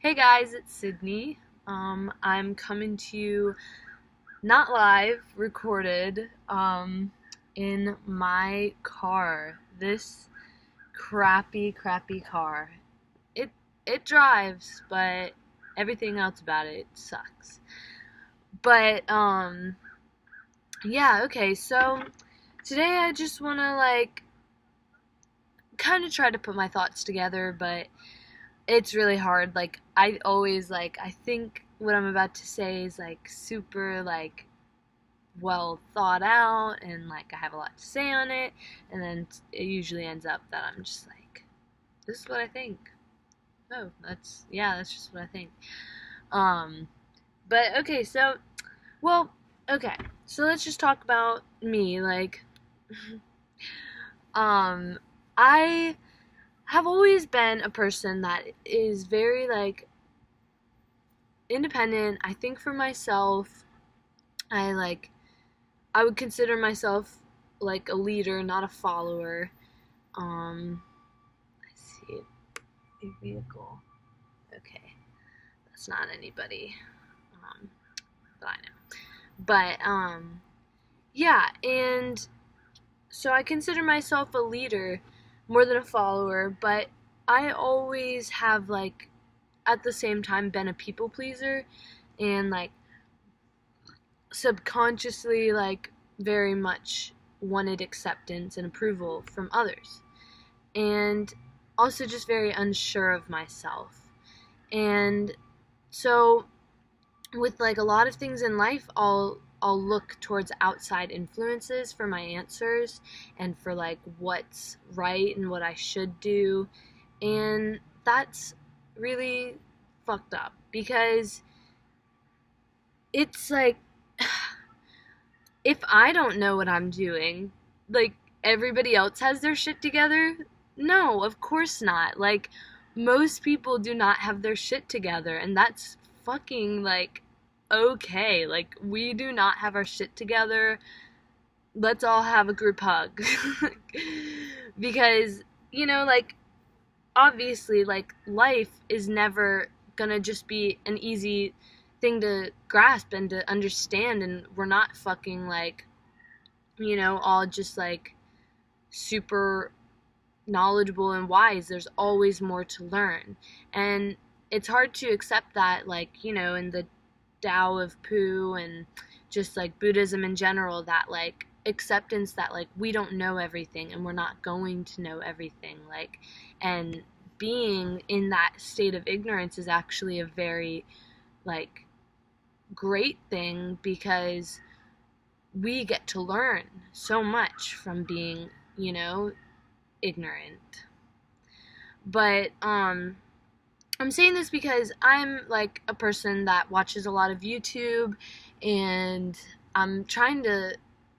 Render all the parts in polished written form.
Hey guys, it's Sydney. I'm coming to you not live, recorded, in my car. This crappy car. It it drives, but everything else about it sucks. But yeah, okay. So today I just want to kind of try to put my thoughts together, but it's really hard. I think what I'm about to say is super well thought out, and I have a lot to say on it, and then it usually ends up that I'm just this is what I think. Oh, that's just what I think. Um but okay, well, okay. So let's just talk about me um I have always been a person that is very independent. I think for myself. I would consider myself like a leader, not a follower. Let's see, a vehicle. Okay, that's not anybody that I know. But yeah, and so I consider myself a leader more than a follower. But I always have at the same time been a people pleaser, and subconsciously very much wanted acceptance and approval from others, and also just very unsure of myself. And so with a lot of things in life, I'll look towards outside influences for my answers and for what's right and what I should do. And that's really fucked up because it's if I don't know what I'm doing, like everybody else has their shit together? No, of course not. Most people do not have their shit together, and that's fucking okay. We do not have our shit together. Let's all have a group hug. Because, obviously, life is never gonna just be an easy thing to grasp and to understand, and we're not fucking all just super knowledgeable and wise. There's always more to learn, and it's hard to accept that in the Tao of Pooh and just Buddhism in general, that acceptance that we don't know everything and we're not going to know everything, and being in that state of ignorance is actually a very great thing, because we get to learn so much from being, ignorant. But I'm saying this because I'm a person that watches a lot of YouTube, and I'm trying to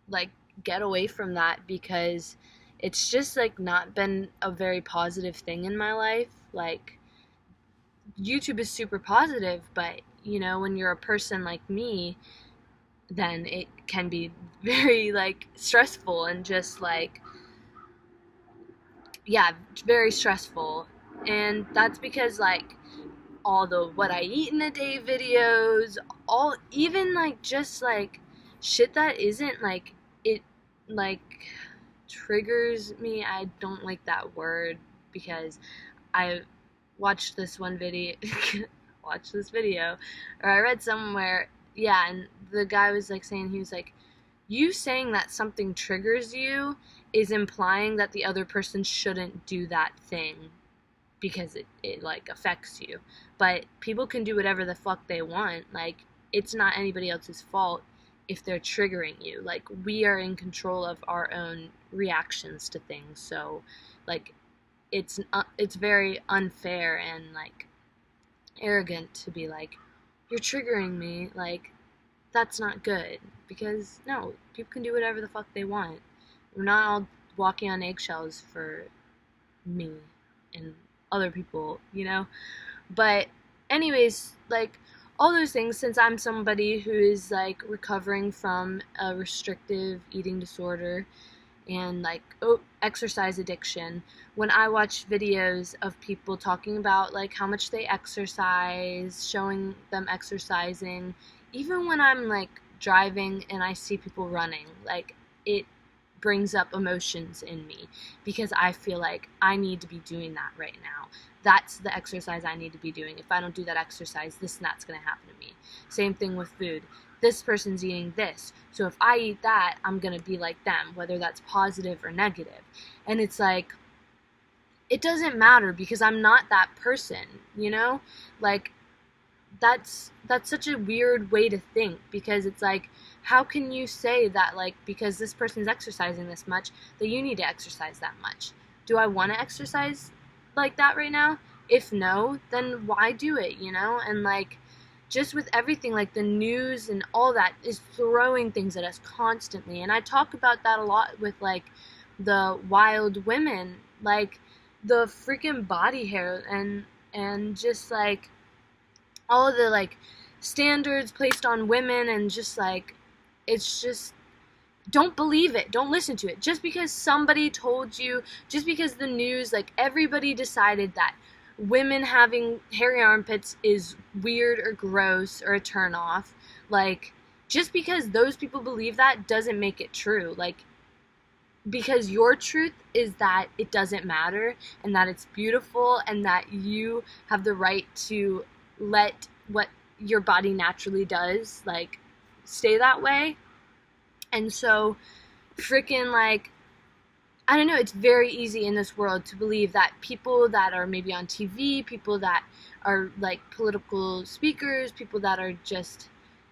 like get away from that because it's just not been a very positive thing in my life. YouTube is super positive, but when you're a person like me, then it can be very stressful and just yeah, very stressful. And that's because all the what I eat in a day videos, all even just shit that isn't it like triggers me. I don't like that word because I watched this one video watched this video, or I read somewhere, yeah, and the guy was saying, he was you saying that something triggers you is implying that the other person shouldn't do that thing because it affects you. But people can do whatever the fuck they want. It's not anybody else's fault if they're triggering you. We are in control of our own reactions to things. So it's very unfair and arrogant to be you're triggering me. That's not good, because no, people can do whatever the fuck they want. We're not all walking on eggshells for me and other people, But anyways, all those things, since I'm somebody who is recovering from a restrictive eating disorder, and like exercise addiction. When I watch videos of people talking about like how much they exercise, showing them exercising, even when I'm like driving and I see people running, like it brings up emotions in me because I feel like I need to be doing that right now. That's the exercise I need to be doing. If I don't do that exercise, this and that's going to happen to me. Same thing with food. This person's eating this, so if I eat that, I'm going to be like them, whether that's positive or negative. And it's like, it doesn't matter because I'm not that person, you know? Like, that's such a weird way to think, because it's like, how can you say that, like, because this person's exercising this much, that you need to exercise that much? Do I want to exercise like that right now? If no, then why do it, you know? And like, just with everything, like the news and all that is throwing things at us constantly. And I talk about that a lot with like the wild women, like the freaking body hair and just like all of the like standards placed on women, and just like, it's just, don't believe it, don't listen to it. Just because somebody told you, just because the news, like everybody decided that women having hairy armpits is weird or gross or a turn off, like just because those people believe that doesn't make it true. Like, because your truth is that it doesn't matter, and that it's beautiful, and that you have the right to let what your body naturally does, like, stay that way. And so, freaking, like, I don't know, it's very easy in this world to believe that people that are maybe on TV, people that are, like, political speakers, people that are just,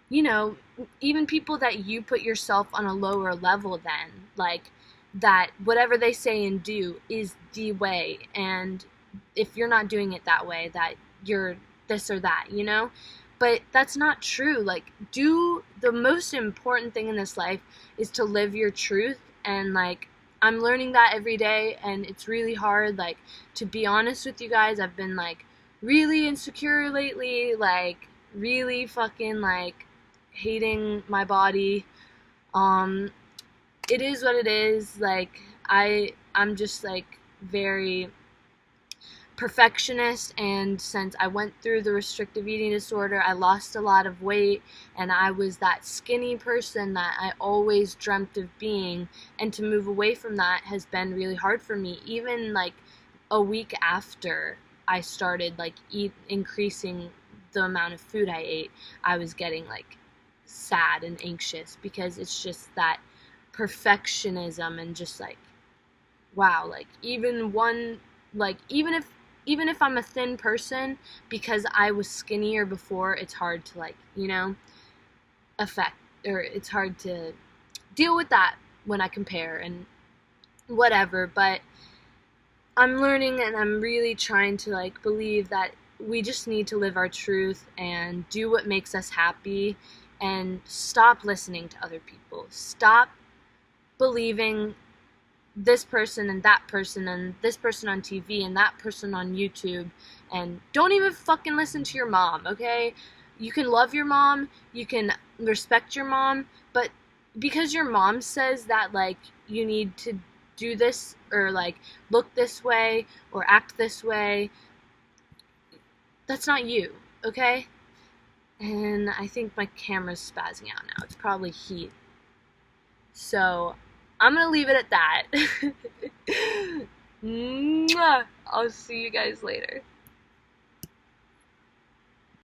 you know, even people that you put yourself on a lower level than, like, that whatever they say and do is the way, and if you're not doing it that way, that you're this or that, you know? But that's not true. Like, the most important thing in this life is to live your truth, and like, I'm learning that every day, and it's really hard. Like, to be honest with you guys, I've been like really insecure lately, like really fucking like hating my body. It is what it is. Like, I'm just like very perfectionist, and since I went through the restrictive eating disorder, I lost a lot of weight, and I was that skinny person that I always dreamt of being, and to move away from that has been really hard for me. Even like a week after I started like increasing the amount of food I ate, I was getting like sad and anxious, because it's just that perfectionism, and just like, wow, like even one, like even if I'm a thin person, because I was skinnier before, it's hard to like, you know, it's hard to deal with that when I compare and whatever. But I'm learning, and I'm really trying to like believe that we just need to live our truth and do what makes us happy, and stop listening to other people. Stop believing this person and that person and this person on TV and that person on YouTube, and don't even fucking listen to your mom, okay? You can love your mom, you can respect your mom, but because your mom says that like you need to do this, or like look this way or act this way, that's not you, okay? And I think my camera's spazzing out now. It's probably heat. So I'm gonna leave it at that. Mwah! I'll see you guys later.